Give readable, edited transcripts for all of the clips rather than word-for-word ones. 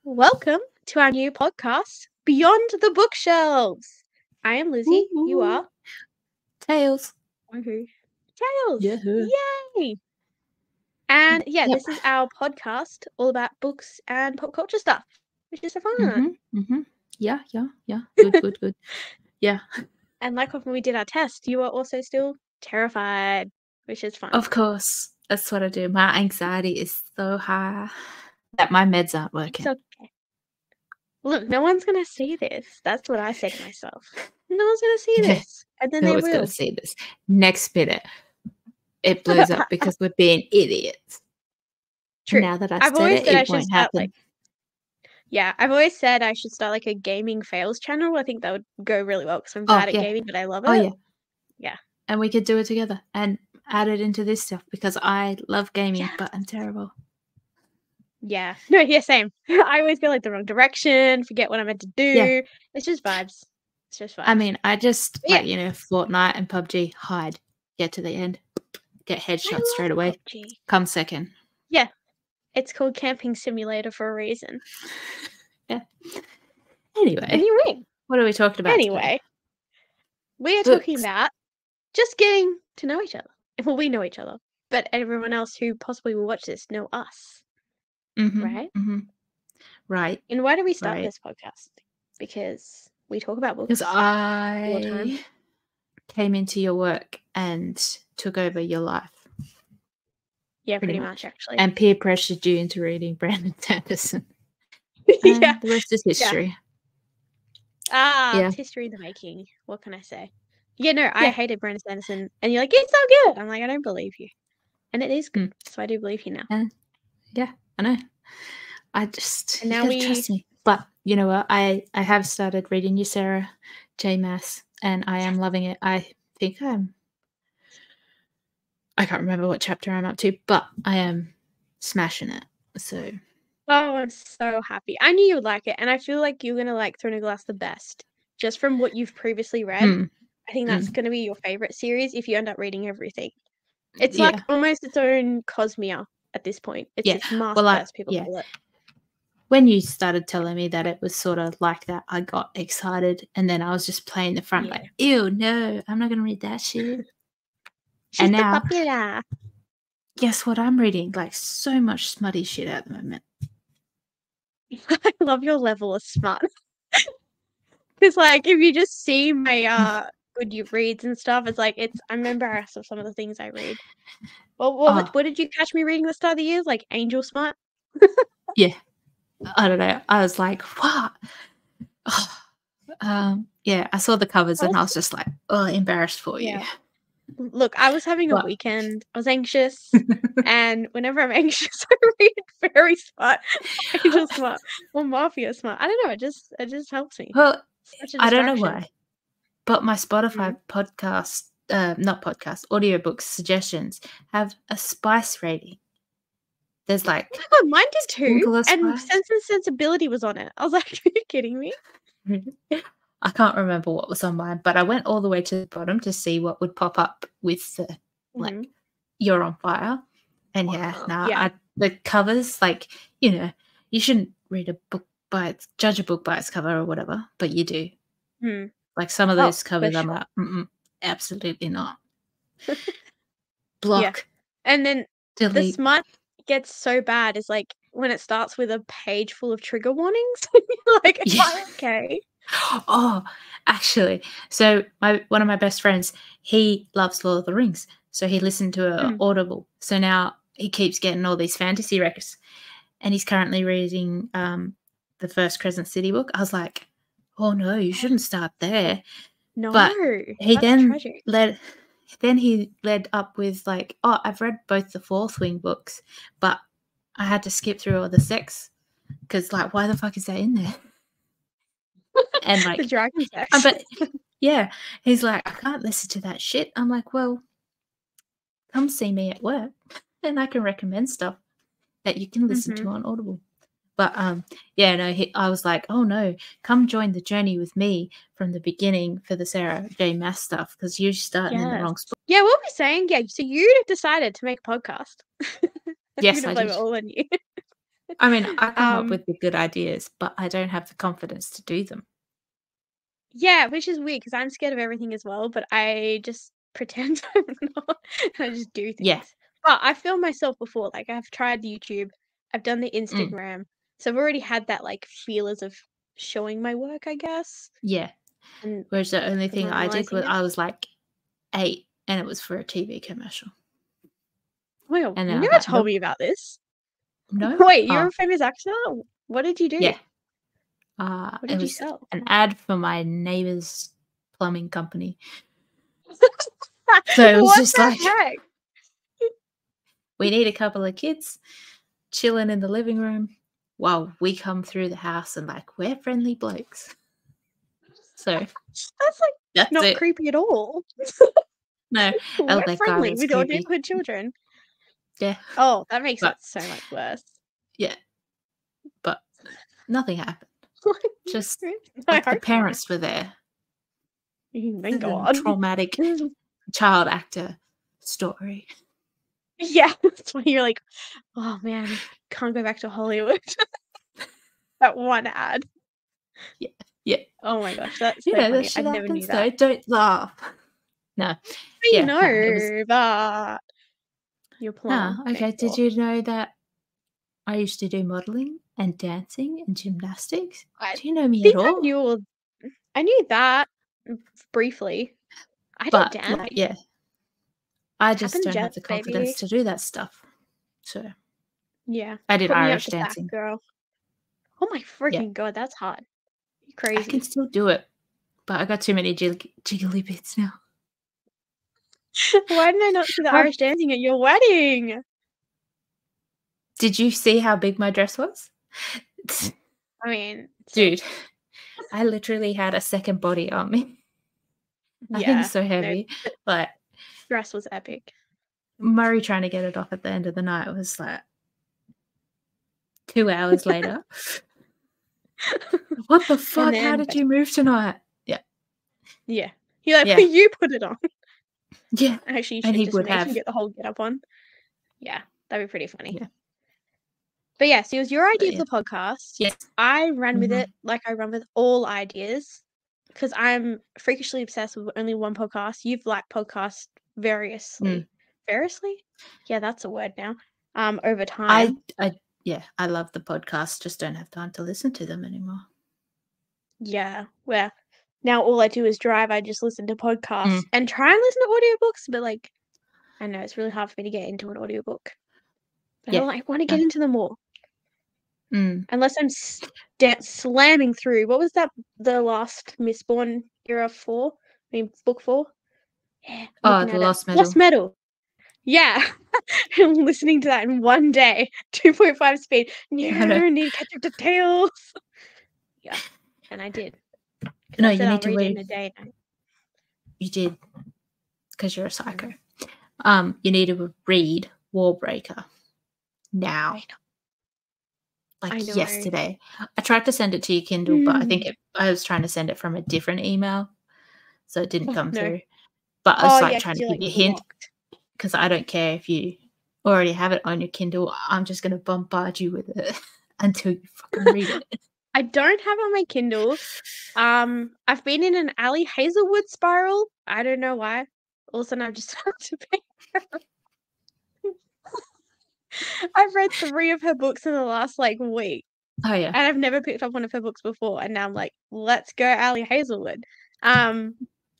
Welcome to our new podcast, Beyond the Bookshelves. I am Lizzie. Ooh. You are? Tails. Woohoo. Tails. Yeah. Yay! And yeah, Yep. this is our podcast all about books and pop culture stuff, which is so fun. Yeah. Good. Yeah. And like when we did our test, you are also still terrified, which is fun. Of course. That's what I do. My anxiety is so high that my meds aren't working. It's okay. Look, no one's going to see this. That's what I say to myself. No one's going to see this. And then No they one's will. going to see this. Next minute, it blows up because we're being idiots. True. Now that I've always said I should won't start happen. Yeah, I've always said I should start like a gaming fails channel. I think that would go really well because I'm bad at gaming, but I love it. Oh, yeah. Yeah. And we could do it together and add it into this stuff because I love gaming, but I'm terrible. Yeah. No, yeah, same. I always go like the wrong direction, forget what I'm meant to do. Yeah. It's just vibes. It's just vibes. I mean, I just, Fortnite and PUBG, hide, get to the end, get headshots straight away, PUBG. come second. Yeah. It's called Camping Simulator for a reason. Yeah. Anyway. And you win. What are we talking about Anyway. today? We are talking about just getting to know each other. Well, we know each other, but everyone else who possibly will watch this know us. Right? Right. And why do we start this podcast? Because we talk about books. Because I came into your work and took over your life. Yeah, pretty much actually. And peer pressured you into reading Brandon Sanderson. Yeah. The rest is history. It's history in the making. What can I say? Yeah, no, I hated Brandon Sanderson. And you're like, it's so good. I'm like, I don't believe you. And it is good. So I do believe you now. Yeah, I know. I just, and now you trust me. But you know what? I have started reading you, Sarah J. Maas, and I am loving it. I think I can't remember what chapter I'm up to, but I am smashing it. So. Oh, I'm so happy. I knew you would like it, and I feel like you're gonna like Throne of Glass the best, just from what you've previously read. I think that's gonna be your favorite series if you end up reading everything. It's like almost its own Cosmere at this point. It's its master, as people call it. When you started telling me that it was sort of like that, I got excited, and then I was just playing the front like, ew, no, I'm not gonna read that shit. She's and now, popular. Guess what I'm reading? Like so much smutty shit at the moment. I love your level of smut. Because like if you just see my good reads and stuff, it's like I'm embarrassed of some of the things I read. Well, what did you catch me reading the start of the year? Like Angel Smut? Yeah. I don't know. I was like, what? Yeah, I saw the covers and I was just like, embarrassed for you. Look, I was having a weekend. I was anxious. And whenever I'm anxious, I read Fairy Smut, Angel Smut, or Mafia Smut. I don't know. It just helps me. Well, I don't know why. But my Spotify audiobooks suggestions have a spice rating. There's like mine did too, and Sense and Sensibility was on it. I was like, are you kidding me? I can't remember what was on mine, but I went all the way to the bottom to see what would pop up with the like You're on Fire. And the covers, like, you shouldn't read a book judge a book by its cover or whatever, but you do. Like some of those covers, I'm like, absolutely not. Block. Yeah. And then delete. The smut gets so bad is like when it starts with a page full of trigger warnings. Like, okay. Oh, actually, so one of my best friends, he loves Lord of the Rings, so he listened to an Audible. So now he keeps getting all these fantasy records, and he's currently reading the first Crescent City book. I was like, oh no, you shouldn't start there. No, but he then led up with like, I've read both the Fourth Wing books, but I had to skip through all the sex because, like, why the fuck is that in there? And like the dragon sex. But yeah, he's like, I can't listen to that shit. I'm like, well, come see me at work, and I can recommend stuff that you can listen to on Audible. But I was like, oh no, come join the journey with me from the beginning for the Sarah J. Maas stuff because you're starting in the wrong spot. Yeah, what were we saying? Yeah, so you decided to make a podcast. Yes, I blame did. it all on you. I mean, I come up with the good ideas, but I don't have the confidence to do them. Yeah, which is weird because I'm scared of everything as well, but I just pretend I'm not. I just do things. Yeah. But I filmed myself before. Like I've tried YouTube, I've done the Instagram, so I've already had that like feelers of showing my work, I guess. Yeah. And whereas the only thing I did was normalizing it. I was like 8 and it was for a TV commercial. Oh my god, And you then I was never like, told nope. me about this. No? Wait, you're a famous actor? What did you do? Yeah. What It did you was sell? an ad for my neighbor's plumbing company. So it was What just the like, heck? we need a couple of kids chilling in the living room while we come through the house and like, we're friendly blokes. So That's like that's not it. creepy at all. No, We're that guy friendly was with your creepy. neighborhood children. Yeah. Oh, that makes But it so much worse. yeah. But nothing happened. Just I like the hope not. parents were there. Thank The God. traumatic child actor story. Yeah, that's why you're like, oh man, can't go back to Hollywood. That one ad. Yeah. Yeah. Oh my gosh, that's You so know, funny. that I shit never knew happens that. though. Don't laugh. No. I Yeah. know, No, it was. but your plum. Okay. Next Did door. you know that I used to do modeling and dancing and gymnastics? I Do you know me at think I all? knew all. I knew that briefly. I did But like, dancing. yeah, I just Happened don't have just, the confidence baby. to do that stuff. So Yeah, I did put me up Irish to bat, dancing. girl. Oh my Yeah, freaking god, that's hard. You I can crazy. still do it, but I got too many jiggly bits now. Why did I not see the Irish dancing at your wedding? Did you see how big my dress was? I mean, Dude, I literally had a second body on me. yeah, I think it's so heavy. No, Like, dress was epic. Murray trying to get it off at the end of the night was like 2 hours later. What the fuck? How did you move tonight? Yeah. Yeah. You're like, Yeah. well, you put it on. Yeah. Actually, you And should he just would make him have. get the whole get up on. Yeah, that'd be pretty funny. Yeah. But yeah, so it was your idea yeah. for the podcast. Yes. I ran with it like I run with all ideas because I'm freakishly obsessed with only one podcast. You've liked podcasts variously. Variously? Yeah, that's a word now. Over time. I love the podcast, just don't have time to listen to them anymore. Yeah, well, now all I do is drive. I just listen to podcasts and try and listen to audiobooks, but like, I know it's really hard for me to get into an audiobook. But I want to get into them more. Unless I'm slamming through. What was that? The last Mistborn era 4? I mean, book 4? Yeah. The Lost Medal. Lost Medal. Yeah. I'm listening to that in one day. 2.5 speed. No, need to catch up to Taylz. Yeah. And I did. No, I said you I'll need to read it read. in a day. You did. Because you're a psycho. You need to read Warbreaker now. Like yesterday. I tried to send it to your Kindle, but I think I was trying to send it from a different email. So it didn't come through. But I was trying to give you a hint. Because I don't care if you already have it on your Kindle. I'm just going to bombard you with it until you fucking read it. I don't have it on my Kindle. I've been in an Ali Hazelwood spiral. I don't know why. All of a sudden I've just started to pay her. I've read 3 of her books in the last week. Oh yeah. And I've never picked up one of her books before. And now I'm like, let's go Ali Hazelwood.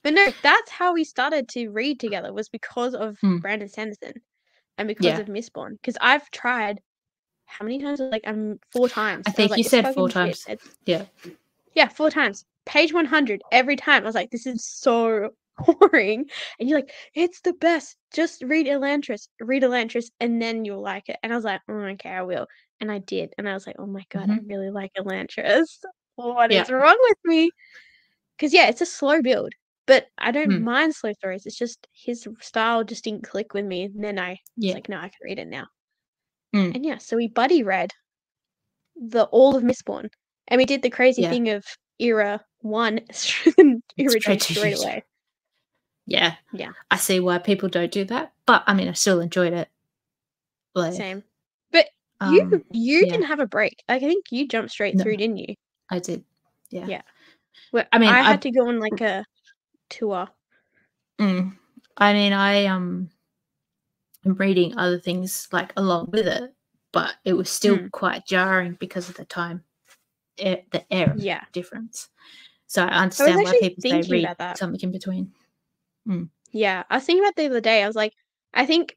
But no, that's how we started to read together, was because of Brandon Sanderson and because of Mistborn. Because I've tried how many times? 4 times. I think you said 4 times. Yeah. Yeah, 4 times. Page 100 every time. I was like, this is so boring. And you're like, it's the best. Just read Elantris. Read Elantris and then you'll like it. And I was like, okay, I will. And I did. And I was like, oh my God, I really like Elantris. What is wrong with me? Because, yeah, it's a slow build. But I don't mind slow stories. It's just his style just didn't click with me. And then I was like, no, I can read it now. And yeah, so we buddy read all of Mistborn. And we did the crazy thing of era 1 and era 2 straight away. Yeah. Yeah. I see why people don't do that. But I mean, I still enjoyed it. Same. But You didn't have a break. I think you jumped straight through, didn't you? I did. Yeah. Yeah. Well, I mean, I had to go on like a tour. I mean, I'm reading other things like along with it, but it was still quite jarring because of the time, the era difference. So I understand why people say read something in between. Yeah, I was thinking about the other day. I was like, I think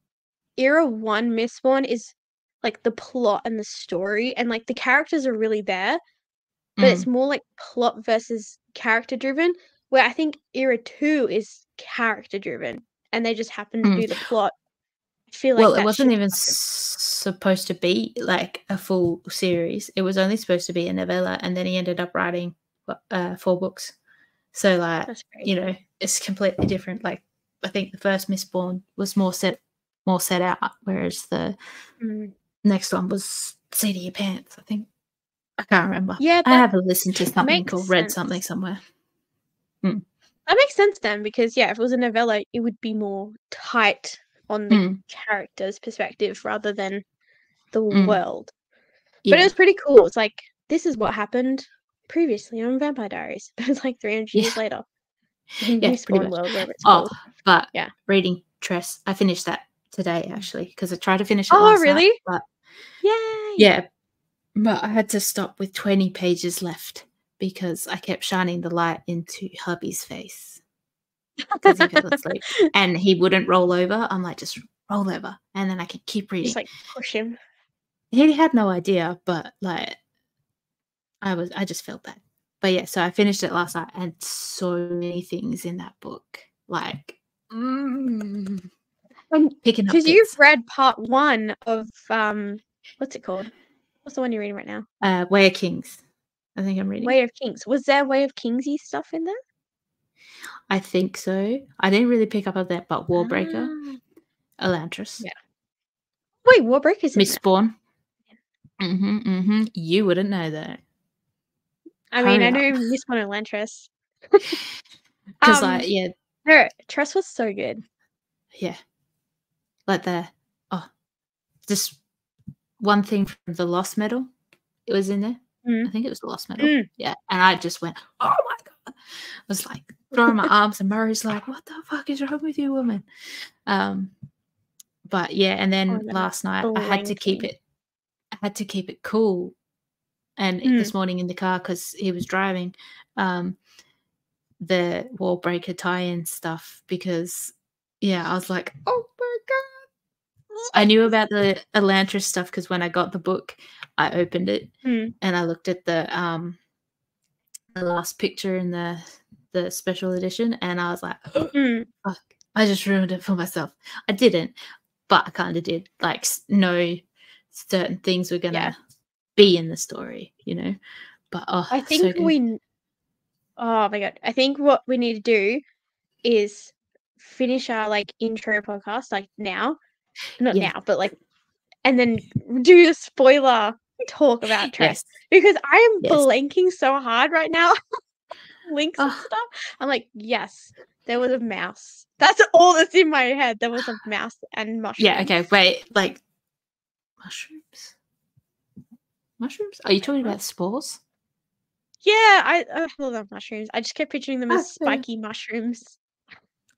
Era 1 Mistborn is like the plot and the story, and like the characters are really there, but it's more like plot versus character driven. Where I think Era 2 is character driven, and they just happen to do the plot. I feel like it wasn't even supposed to be like a full series. It was only supposed to be a novella, and then he ended up writing 4 books. So like, you know, it's completely different. Like I think the first Mistborn was more set out, whereas the next one was Seat of Your Pants, I think. I can't remember. Yeah, I haven't listened to something or read something somewhere. That makes sense then, because if it was a novella, it would be more tight on the character's perspective rather than the world. But it was pretty cool. It's like, this is what happened previously on Vampire Diaries. But it's like 300 years later. In Mistborn world, whatever it's called. But reading Tress, I finished that today actually, because I tried to finish it last night. But yay! Yeah, but I had to stop with 20 pages left because I kept shining the light into hubby's face because he fell asleep and he wouldn't roll over. I'm like, just roll over, and then I could keep reading. Just like push him. He had no idea, but like I just felt bad. But yeah, so I finished it last night, and so many things in that book, like picking up. Because you've read part 1 of what's it called? What's the one you're reading right now? Way of Kings. I think I'm reading Way of Kings. Was there Way of Kingsy stuff in there? I think so. I didn't really pick up on that, but Warbreaker, Elantris. Yeah. Wait, Warbreaker's in Mistborn. You wouldn't know that. I mean, I know Mistborn and Elantris. Because no, Tress was so good. Yeah. Like just one thing from the Lost Medal. It was in there. I think it was the Lost Medal. Yeah. And I just went, oh my God. I was like throwing my arms, and Murray's like, what the fuck is wrong with you, woman? But yeah, and then last night I had to keep it cool. And this morning in the car, because he was driving, the Warbreaker tie-in stuff, because I was like, oh my God. I knew about the Elantris stuff because when I got the book, I opened it and I looked at the last picture in the special edition, and I was like, fuck, I just ruined it for myself. I didn't, but I kind of did. Like, no certain things were gonna be in the story, you know. But I think oh my God, I think what we need to do is finish our like intro podcast like now, not now, but like, and then do the spoiler talk about Tress, because I am blanking so hard right now. Links and stuff. I'm like, yes, there was a mouse. That's all that's in my head. There was a mouse and mushrooms. Yeah. Okay. Wait. Like mushrooms. Mushrooms? Are you talking about spores? Yeah, I love mushrooms. I just kept picturing them as spiky mushrooms.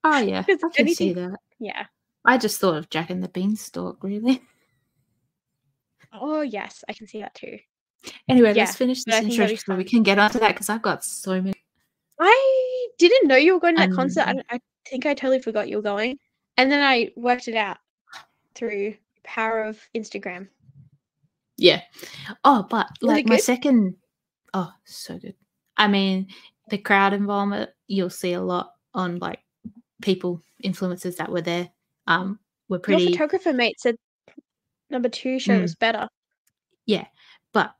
Oh yeah, I can see that. Yeah. I just thought of Jack and the Beanstalk, really. Oh yes, I can see that too. Anyway, let's finish this intro so we can get onto that, because I've got so many. I didn't know you were going to that concert. I think I totally forgot you were going, and then I worked it out through the power of Instagram. Yeah. Oh, but like my second. Oh, so good. I mean, the crowd involvement, you'll see a lot on like people, influencers that were there. Were pretty. Your photographer mate said number 2 show was better. Yeah, but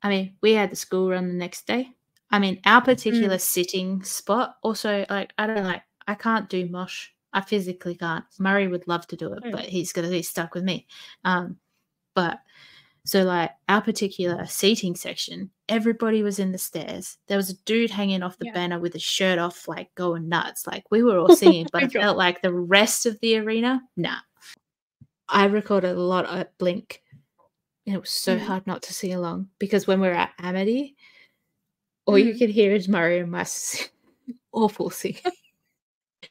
I mean, we had the school run the next day. I mean, our particular sitting spot also, like, I can't do mosh. I physically can't. Murray would love to do it, but he's going to be stuck with me. But so like our particular seating section, everybody was in the stairs. There was a dude hanging off the banner with his shirt off, like going nuts. Like we were all singing, but I felt like the rest of the arena, nah. I recorded a lot at Blink And it was so hard not to sing along because when we were at Amity, all you could hear is Murray and my awful singing.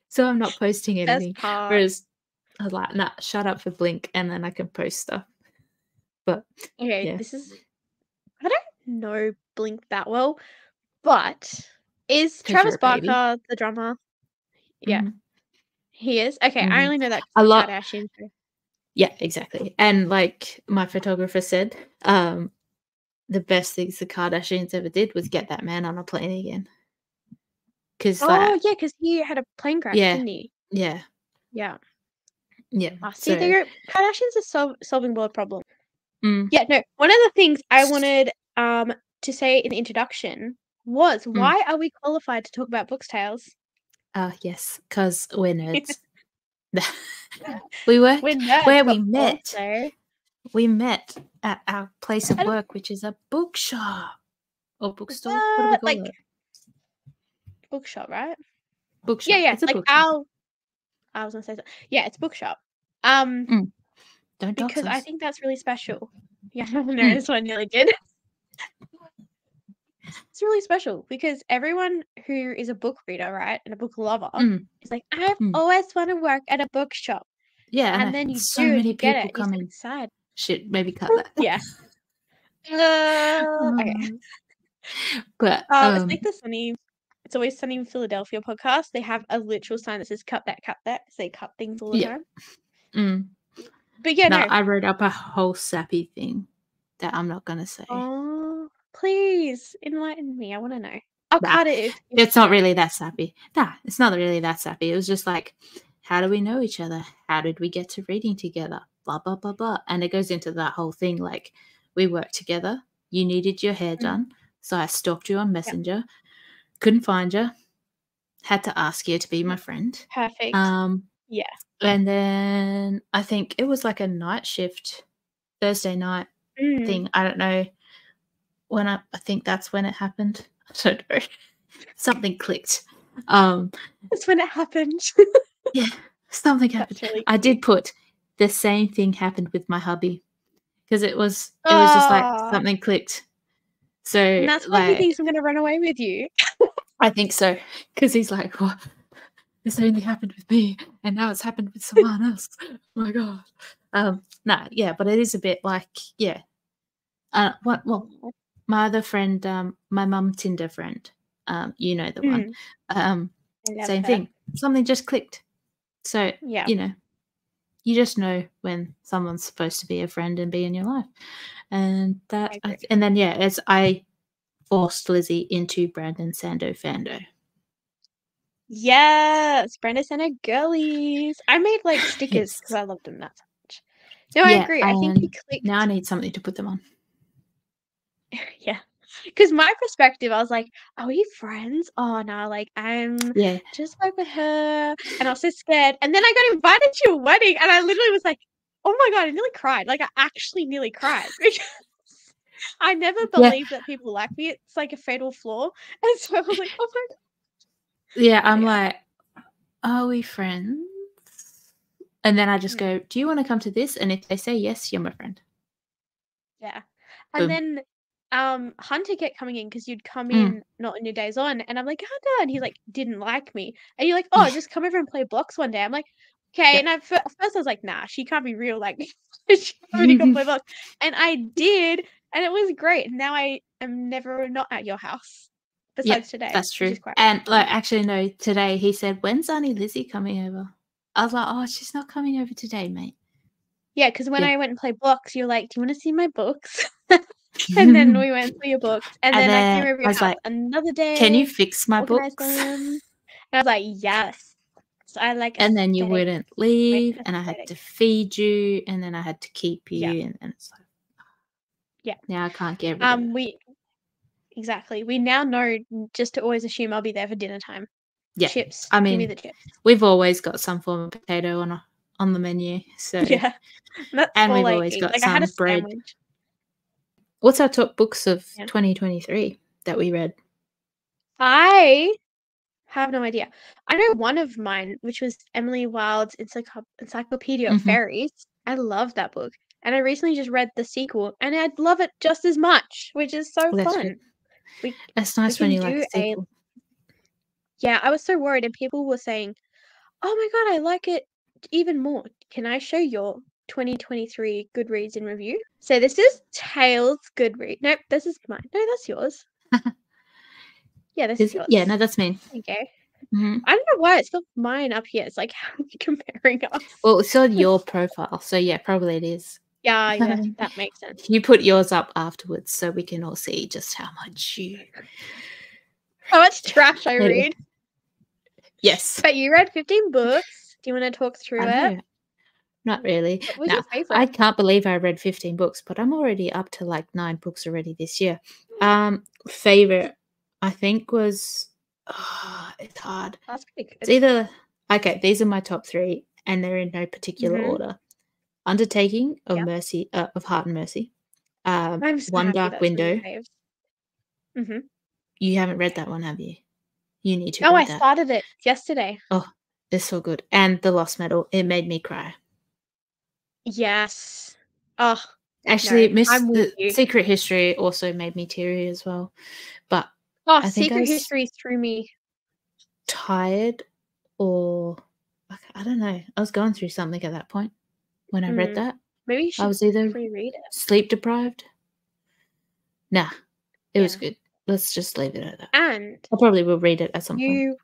So I'm not posting anything. Whereas I was like, nah, shut up for Blink, and then I can post stuff. But okay, I don't know Blink that well, but is Travis Barker the drummer? Yeah, he is. Okay, I only know that a lot. Kardashian. Yeah, exactly. And like my photographer said, the best things the Kardashians ever did was get that man on a plane again. Because he had a plane crash, didn't he? Yeah. Yeah. Yeah. See, Kardashians are solving world problems. Mm. Yeah, no. One of the things I wanted to say in the introduction was why are we qualified to talk about books, Taylz? Yes, because we're nerds. We worked we're nerds, where we met. Also, we met at our place of work, which is a bookshop or bookstore. What do we call it? Bookshop, right? Bookshop. Yeah. It's a bookshop. I was gonna say so. Yeah, it's bookshop. Don't because dox us. I think that's really special. Yeah, no, this one nearly did. It's really special because everyone who is a book reader, right, and a book lover is like, I've always want to work at a bookshop. Yeah, and then you so many get people it. coming. It's sad. Shit, maybe cut that. Yeah. Okay. But it's like the Sunny. It's Always Sunny in Philadelphia podcast. They have a literal sign that says "cut that," so they cut things all the time. But yeah, no, I wrote up a whole sappy thing that I'm not gonna say. Oh, please enlighten me. I want to know. I'll cut it. It's not really that sappy. Nah, it's not really that sappy. It was just like, how do we know each other? How did we get to reading together? Blah, blah, blah, blah. And it goes into that whole thing. Like, we worked together. You needed your hair done. So I stalked you on Messenger. Couldn't find you. Had to ask you to be my friend. Perfect. Yeah. And then I think it was like a night shift, Thursday night thing. I don't know when I think that's when it happened. I don't know. Something clicked. That's when it happened. Yeah, something happened. Really I did put the same thing happened with my hubby because it was just like something clicked. So and that's why he thinks I'm going to run away with you. I think so because he's like, "What? This only happened with me, and now it's happened with someone else." Oh my god. Yeah, but it is a bit like, yeah. Well, my other friend, my mum Tinder friend, you know the one. Same thing. Something just clicked. So you just know when someone's supposed to be a friend and be in your life, and that. And then as I forced Lizzy into Brandon Sando fando. Yes, Brandon Sando girlies. I made like stickers because I loved them that much. No, I agree. I think he clicked. Now I need something to put them on. Yeah. Because my perspective, I was like, are we friends? Oh, no, like, I'm just like with her. And I was so scared. And then I got invited to a wedding. And I literally was like, oh my God, I nearly cried. Like, I actually nearly cried. Because I never believed that people like me. It's like a fatal flaw. And so I was like, oh my God. Yeah, I'm like, are we friends? And then I just go, do you want to come to this? And if they say yes, you're my friend. Yeah. And then Hunter kept coming in because you'd come in not in your days on, and I'm like, Hunter, and he like didn't like me, and you're like, oh, just come over and play blocks one day. I'm like, okay, and at first I was like, nah, she can't be real, like she already got play blocks, and I did, and it was great. And now I am never not at your house besides today. That's true. And like, actually, no, today he said, when's Auntie Lizzy coming over? I was like, oh, she's not coming over today, mate. Yeah, because when I went and played blocks, you're like, do you want to see my books? And then we went through your books, and then I came over your house like, another day. Can you fix my books? And I was like, yes. So I like. And then you wouldn't leave, and I had to feed you, and then I had to keep you, and it's like, now I can't get rid of it. Exactly. We now know just to always assume I'll be there for dinner time. Yeah, chips. I mean, give me the chips. We've always got some form of potato on the menu. So yeah, that's and we've I always eat. got like, some I had a bread. Sandwich. What's our top books of 2023 that we read? I have no idea. I know one of mine, which was Emily Wilde's Encyclopedia of Fairies. I love that book. and I recently just read the sequel, and I'd love it just as much, which is so fun. That's nice when you like a sequel. Yeah, I was so worried, and people were saying, "Oh my god, I like it even more." Can I show your 2023 Goodreads in review? So this is Taylz Goodreads. Nope, this is mine. No, that's yours. Yeah, this is yours. Yeah, no, that's me. Okay. I don't know why it's got mine up here. It's like, how are you comparing us? Well, it's on your profile, so yeah, probably it is. Yeah, that makes sense. You put yours up afterwards so we can all see just how much trash I read. Yes. But you read 15 books. Do you want to talk through it? Not really. What was your favorite? I can't believe I read 15 books, but I'm already up to like 9 books already this year. Favorite, I think, was it's hard. That's pretty good. It's either these are my top 3, and they're in no particular order. Undertaking of Mercy, of Heart and Mercy. One Dark Window. You haven't read that one, have you? You need to. Oh, I started it yesterday. Oh, it's so good. And The Lost Metal. It made me cry. Yes. Oh, actually, the Secret History also made me teary as well. But I think Secret History threw me. Tired, or I don't know. I was going through something at that point when I read that. Maybe you should I was either reread it. Sleep deprived. Nah, it was good. Let's just leave it at that. And I probably will read it at some point.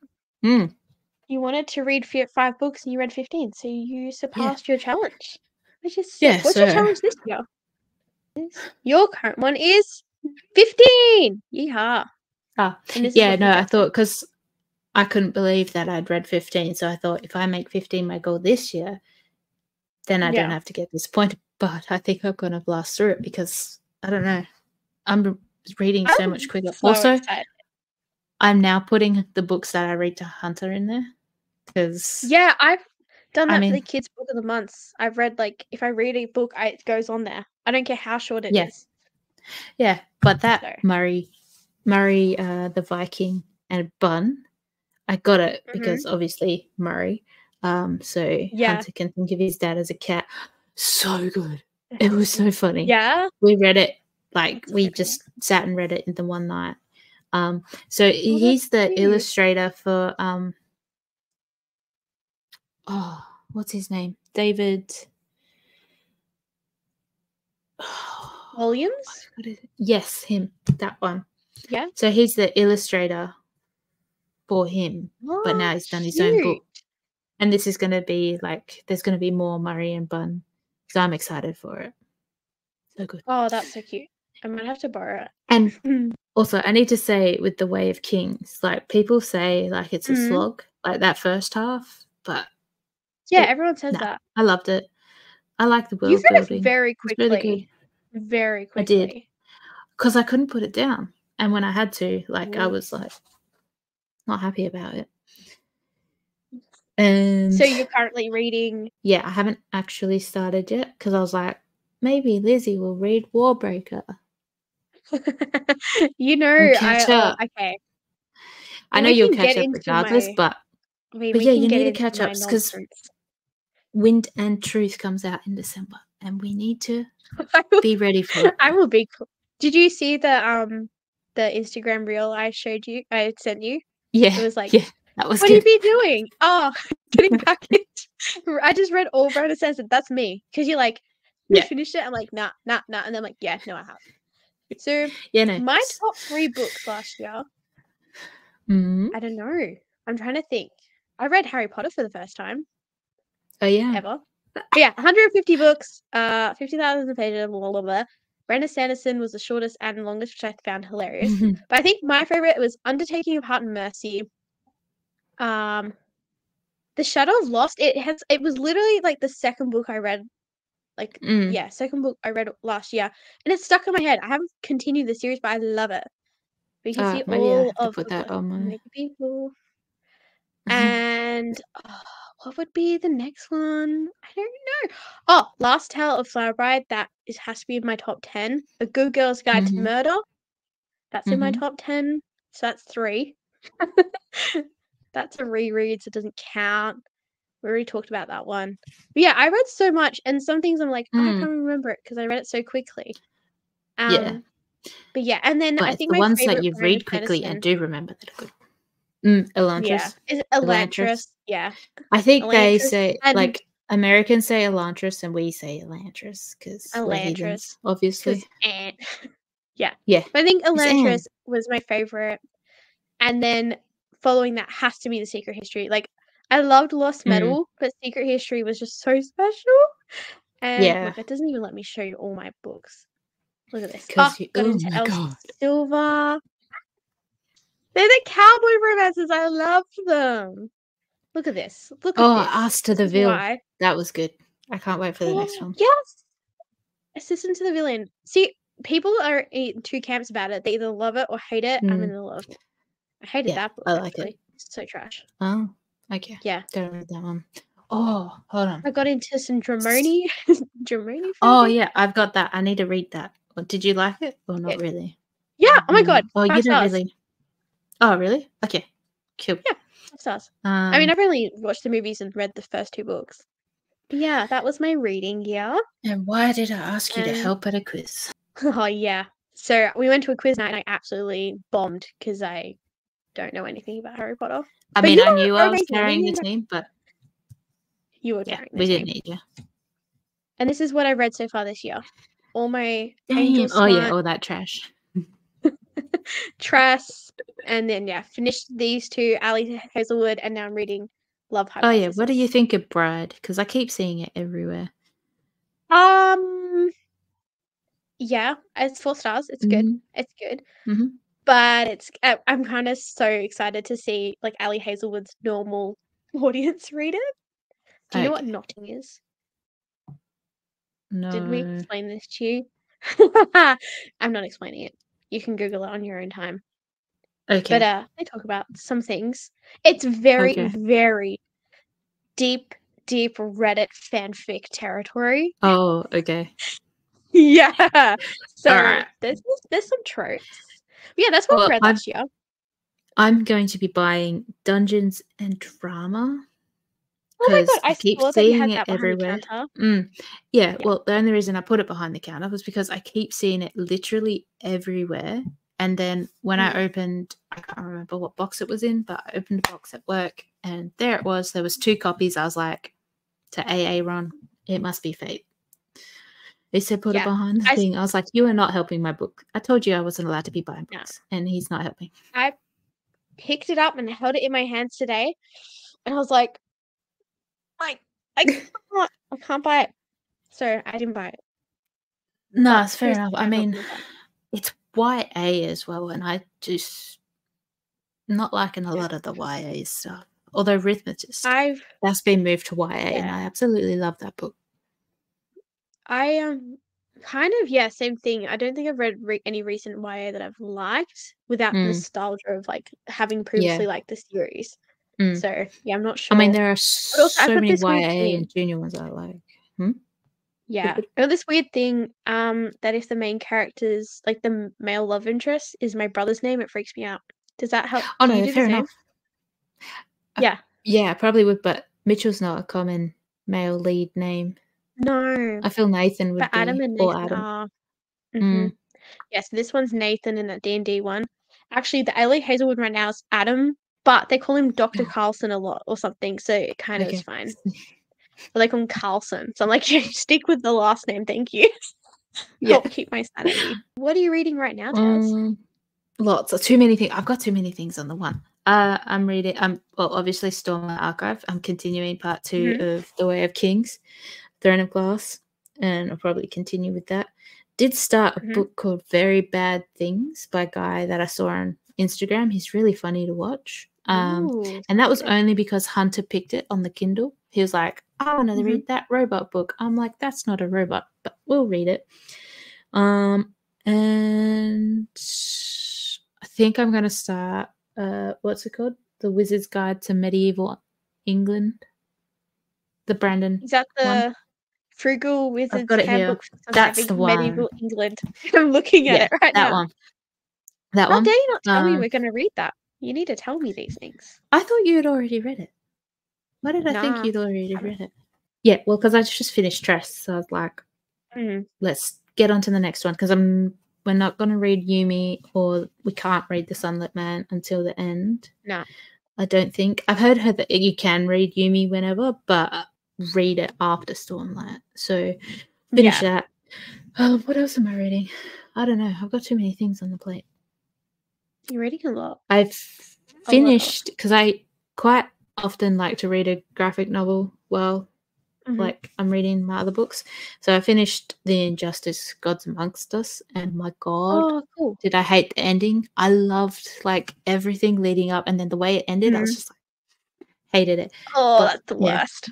You wanted to read 5 books and you read 15, so you surpassed your challenge. Which is sick. Yeah, what's your challenge this year? Your current one is 15. Yeehaw. Yeah, no, I thought, because I couldn't believe that I'd read 15, so I thought if I make 15 my goal this year, then I don't have to get disappointed. But I think I'm going to blast through it because, I don't know, I'm reading so much quicker. So also, excited. I'm now putting the books that I read to Hunter in there. Because I've done that for the kids' book of the months. I've read, like, if I read a book, it goes on there. I don't care how short it is. Yeah, but that Murray, the Viking, and Bun, I got it because obviously Murray. So Hunter can think of his dad as a cat. So good. It was so funny. Yeah. We read it, we just sat and read it in the one night. So he's the illustrator for what's his name? David Williams? What is it? Yes, him. That one. Yeah. So he's the illustrator for him, but now he's done his own book. And this is going to be there's going to be more Murray and Bun. So I'm excited for it. So good. Oh, that's so cute. I might have to borrow it. And also, I need to say, with The Way of Kings, people say it's a slog, that first half, but everyone says that. I loved it. I like the world building. Very quickly. It's really good. Very quickly. I did, because I couldn't put it down, and when I had to, I was not happy about it. And so you're currently reading? Yeah, I haven't actually started yet because I was like, maybe Lizzie will read Warbreaker. Catch up. Okay. I know you'll catch up regardless, but yeah, you need to catch up because Wind and Truth comes out in December, and we need to be ready for it. I will be. Did you see the Instagram reel I sent you? Yeah, it was like, that was. What have you been doing? Oh, getting back into. I just read all Brandon says it. That's me, because you're like, you finished it. I'm like, nah, and then I'm like, yeah, no, I have. So my top 3 books last year. I don't know. I'm trying to think. I read Harry Potter for the first time. Oh yeah. Ever. But yeah, 150 books, 50,000 pages, blah, blah, blah. Brandon Sanderson was the shortest and longest, which I found hilarious. But I think my favorite was Undertaking of Heart and Mercy. The Shadow of Lost. It was literally the second book I read. Second book I read last year, and it's stuck in my head. I haven't continued the series, but I love it. We can see all of the people. And what would be the next one? I don't know. Oh, Last Tale of Flower Bride. That has to be in my top 10. A Good Girl's Guide to Murder. That's in my top 10. So that's 3. That's a reread, so it doesn't count. We already talked about that one. But yeah, I read so much, and some things I'm like, I can't remember it because I read it so quickly. Yeah. But yeah, and then but I think the my ones that favorite you brand read of quickly and medicine. do remember that are good. Elantris. Yeah, is it Elantris? Yeah, I think they Elantris say and like Americans say Elantris and we say Elantris because we're heathens, obviously. Yeah. Yeah. But I think It's Anne. Elantris was my favorite, and then following that has to be The Secret History. Like, I loved Lost Metal, but Secret History was just so special. And look, it doesn't even let me show you all my books. Look at this. Oh my God. Silver. They're the cowboy romances. I love them. Look at this. Look at this. Us to the Ville. That was good. I can't wait for the next one. Yes. Assistant to the Villain. See, people are in two camps about it. They either love it or hate it. I'm in the love it. I hated that book. I like it. It's so trash. Oh, okay. Yeah. Don't read that one. Oh, hold on. I got into some Dramoni. Dramoni. Oh yeah, I've got that. I need to read that. Did you like it or not really? Yeah. Oh my God. Oh, you don't really. Oh, really? Okay. Cool. Yeah. 5 stars. I mean, I've only watched the movies and read the first 2 books. But yeah, that was my reading year. And why did I ask you to help at a quiz? Oh yeah. So we went to a quiz night and I absolutely bombed because I don't know anything about Harry Potter. I mean, I knew I was carrying the team, but you were carrying the team. We didn't need you. And this is what I've read so far this year. All my Angel Smart. Oh yeah, all that trash. Tress, and then finished these 2, Ali Hazelwood, and now I'm reading Love Hypothesis. Oh yeah, what do you think of Bride? Because I keep seeing it everywhere. Yeah, it's 4 stars. It's good. It's good. But it's I'm kind of so excited to see like Ali Hazelwood's normal audience read it. Do you know what knotting is? No. Did we explain this to you? I'm not explaining it. You can Google it on your own time. Okay. But they talk about some things. It's very, very deep Reddit fanfic territory. Oh, okay. Yeah. So there's some tropes. But yeah, that's what I read last year. I'm going to be buying Dungeons and Drama. Oh my God, I keep seeing it everywhere. Yeah, well, the only reason I put it behind the counter was because I keep seeing it literally everywhere. And then when I opened, I can't remember what box it was in, but I opened a box at work and there it was. There was 2 copies. I was like, to AA Ron, it must be fate. He said put it behind the thing. I was like, you are not helping my book. I told you I wasn't allowed to be buying books and he's not helping. I picked it up and held it in my hands today and I was like, I can't buy it. So I didn't buy it. No, it's fair enough. I mean, it's YA as well, and I just not liking a lot of the YA stuff. Although Rhythmatist, that's been moved to YA, and I absolutely love that book. I kind of same thing. I don't think I've read any recent YA that I've liked without nostalgia of like having previously liked the series. So I'm not sure. I mean, there are so many YA and junior ones I like. Yeah, I got this weird thing that if the main character's like the male love interest is my brother's name, it freaks me out. Does that help? Oh no, fair enough. Yeah. Yeah, I probably would, but Mitchell's not a common male lead name. No. I feel Nathan would but be. Adam and Nathan are. Yes, this one's Nathan in that D&D one. Actually, the Ali Hazelwood right now is Adam, but they call him Dr. Carlson a lot or something, so it kind of is fine. But they call him Carlson, so I'm like, stick with the last name, thank you. Help keep my sanity. What are you reading right now, Taz? Lots. Too many things. I've got too many things on the one. I'm reading. Well, obviously, Stormlight Archive. I'm continuing part 2 of The Way of Kings, Throne of Glass, and I'll probably continue with that. Did start a book called Very Bad Things by a guy that I saw on Instagram. He's really funny to watch. And that was only because Hunter picked it on the Kindle. He was like, I want to read that robot book. I'm like, that's not a robot, but we'll read it. And I think I'm going to start, what's it called? The Wizard's Guide to Medieval England. The Brandon. Is that the one? Frugal Wizard's Handbook for That's the one. Medieval England. I'm looking at it right now. That one. How dare you not tell me we're going to read that? You need to tell me these things. I thought you had already read it. Why did I think you'd already read it? Yeah, well, because I just finished Tress, so I was like, let's get on to the next one, because we're not going to read Yumi, or we can't read The Sunlit Man until the end. No. I don't think. I've heard that you can read Yumi whenever, but read it after Stormlight. So finish that. What else am I reading? I don't know. I've got too many things on the plate. You're reading a lot. I've finished, because I quite often like to read a graphic novel while like I'm reading my other books. So I finished The Injustice Gods Amongst Us, and my God, did I hate the ending. I loved like everything leading up, and then the way it ended, I was just like, hated it. Oh, but, that's the worst.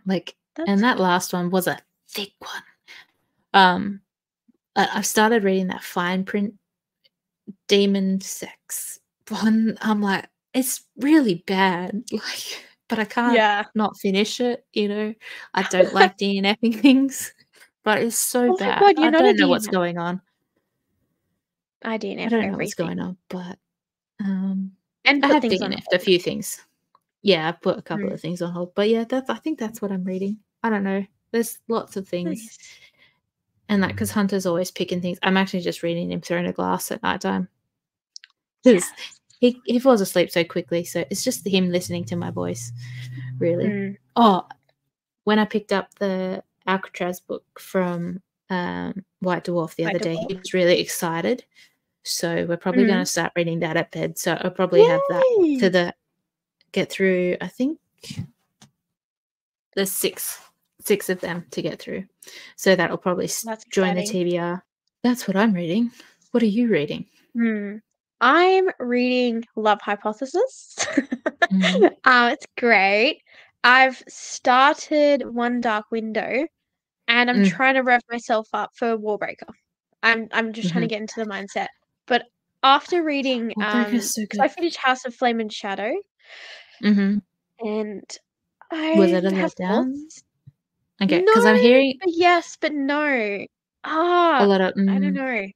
Like, and that last one was a thick one. I've started reading that fine print demon sex one. I'm like, it's really bad. Like, but I can't not finish it, you know. I don't like DNFing things, but it's so bad. God, I don't know what's going on. I DNF I don't know what's going on, but and I have DNF'd a few things. Yeah, I've put a couple of things on hold, but yeah, I think that's what I'm reading. I don't know. There's lots of things, and like, because Hunter's always picking things. I'm actually just reading him Throne of Glass at nighttime, because he falls asleep so quickly. So it's just him listening to my voice, really. Oh, when I picked up the Alcatraz book from White Dwarf the other day, he was really excited. So we're probably going to start reading that at bed. So I'll probably have that to get through. I think there's six of them to get through. So that'll probably join the TBR. That's what I'm reading. What are you reading? I'm reading Love Hypothesis. It's great. I've started One Dark Window, and I'm trying to rev myself up for Warbreaker. I'm just trying to get into the mindset. But after reading, so I finished House of Flame and Shadow, and was it a letdown? Okay, because I'm hearing yes, but no. A lot of I don't know.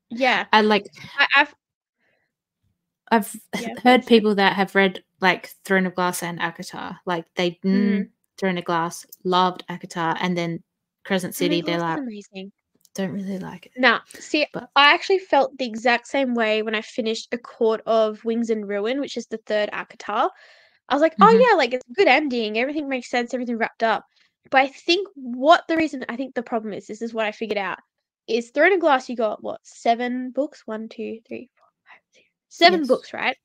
Yeah, I've heard people that have read like Throne of Glass and ACOTAR, like they Throne of Glass, loved ACOTAR, and then Crescent City, they're like, amazing. Don't really like it. Nah, see, I actually felt the exact same way when I finished A Court of Wings and Ruin, which is the third ACOTAR. I was like, oh yeah, like it's a good ending, everything makes sense, everything wrapped up. But I think the problem is, this is what I figured out, is Throne of Glass, you got what, 7 books? 1, 2, 3, 4, 5, 6, 7 books, right?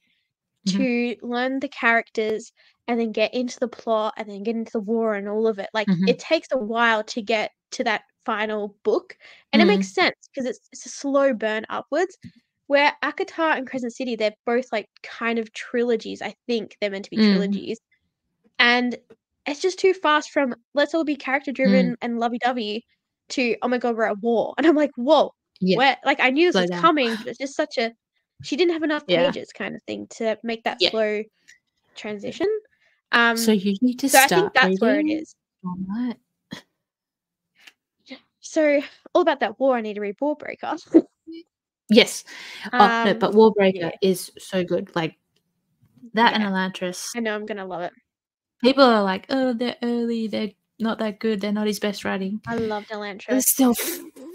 To learn the characters and then get into the plot and then get into the war and all of it. Like it takes a while to get to that final book, and it makes sense because it's a slow burn upwards. Where ACOTAR and Crescent City, they're both like kind of trilogies. I think they're meant to be trilogies, and it's just too fast from let's all be character driven and lovey dovey to oh my god, we're at war, and I'm like, whoa, where? Like I knew this was coming, but it's just such a she didn't have enough pages kind of thing to make that slow transition. So you need to start I think that's where it is. Right. So all about that war, I need to read Warbreaker. Yes. No, but Warbreaker is so good. Like that and Elantris. I know I'm gonna love it. People are like, oh, they're early, they're not that good, they're not his best writing. I loved Elantris. It's still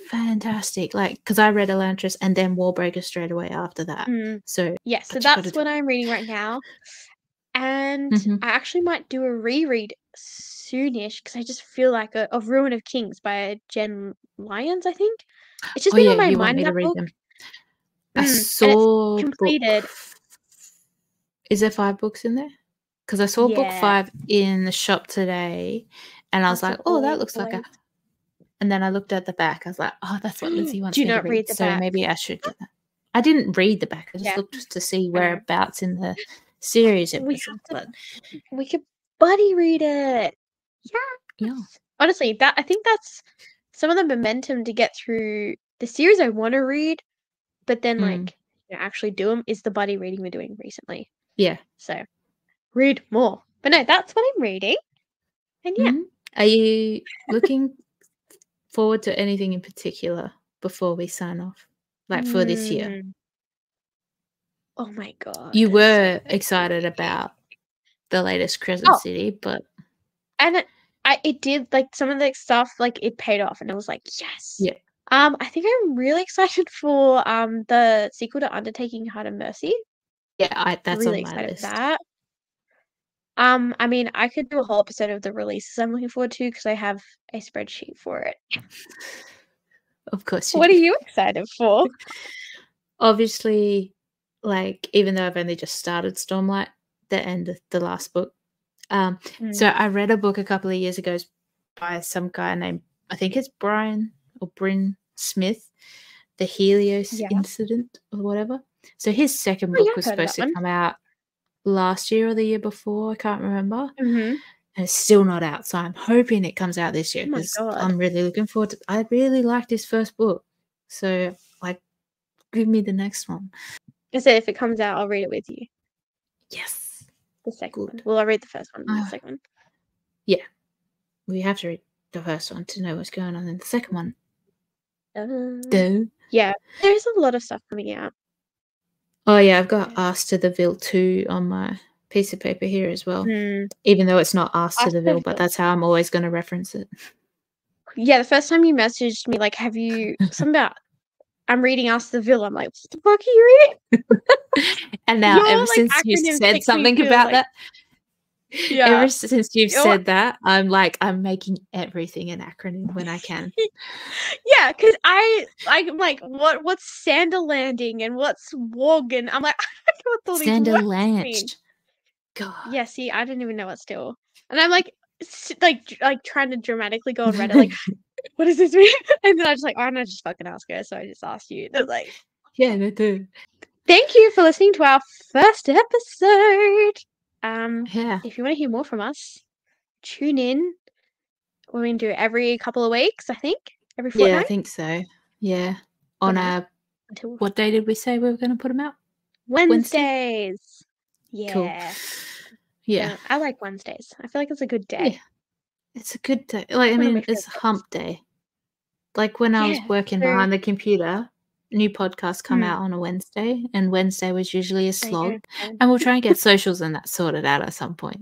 fantastic. Like, because I read Elantris and then Warbreaker straight away after that. So so that's what I'm reading right now. And I actually might do a reread soonish because I just feel like of Ruin of Kings by Jen Lyons, I think. It's just been on my mind, that book. I saw and it's completed. Is there 5 books in there? Because I saw book 5 in the shop today, and I was like, oh, that looks like a... And then I looked at the back. I was like, oh, that's what Lizzie wants me to read. So maybe I should get that. I didn't read the back. I just looked to see whereabouts in the series it was. We could buddy read it. Yeah. Honestly, I think that's some of the momentum to get through the series I want to read, but then like actually do them is the buddy reading we're doing recently. Yeah. So read more. But no, that's what I'm reading. And Are you looking forward to anything in particular before we sign off? Like for this year? Oh my god. You were excited about the latest Crescent City, but and it did, like, some of the stuff, like, it paid off, and I was like, yes. Yeah. I think I'm really excited for the sequel to Undertaking Heart and Mercy. Yeah, that's really on my excited list. for that. I mean, I could do a whole episode of the releases I'm looking forward to because I have a spreadsheet for it. Of course. What are you excited for? Obviously, like, even though I've only just started Stormlight, the end of the last book. So I read a book a couple of years ago by some guy named, I think it's Brian or Bryn Smith, The Helios Incident or whatever. So his second book was supposed to come out last year or the year before. I can't remember. And it's still not out. So I'm hoping it comes out this year because I'm really looking forward to it. I really liked his first book. So, like, give me the next one. I said if it comes out, I'll read it with you. Yes. The second one. Well, I'll read the first one and the second one. Yeah. We have to read the first one to know what's going on in the second one. Yeah. There's a lot of stuff coming out. Oh, yeah. I've got Ask to the Ville 2 on my piece of paper here as well. Even though it's not Ask to the Ville, but that's how I'm always going to reference it. Yeah, the first time you messaged me, like, have you... something about... I'm reading Ask the Ville. I'm like, what the fuck are you reading? And now, ever since you said something about that... Yeah. Ever since you've said that, I'm like, I'm making everything an acronym when I can. Yeah, because I'm like, what's Sander Landing and what's Wog, and I'm like, I don't know what all these words mean. God. Yeah, see, I didn't even know what still. And I'm like trying to dramatically go on Reddit, like, what does this mean? And then I just like, I'm not just fucking ask her, so I just asked you. They're like, yeah, they do. Thank you for listening to our first episode. If you want to hear more from us, tune in. We're going to do it every couple of weeks, I think. Every fortnight. Yeah, I think so. Yeah. On what day did we say we were going to put them out? Wednesdays. Yeah. Cool. Yeah. I like Wednesdays. I feel like it's a good day. Yeah. It's a good day. Like, I mean, it's hump day. Like, when I was working behind the computer, new podcasts come out on a Wednesday, and Wednesday was usually a slog. And we'll try and get socials and that sorted out at some point.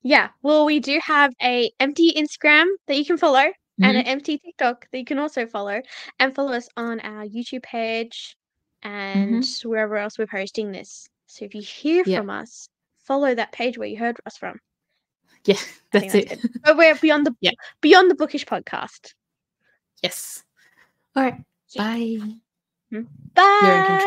Yeah. Well, we do have a empty Instagram that you can follow and an empty TikTok that you can also follow, and follow us on our YouTube page and wherever else we're posting this. So if you hear from us, follow that page where you heard us from. Yeah, that's it. But we're beyond the bookish podcast. Yes. All right. Bye. Bye. You're in control.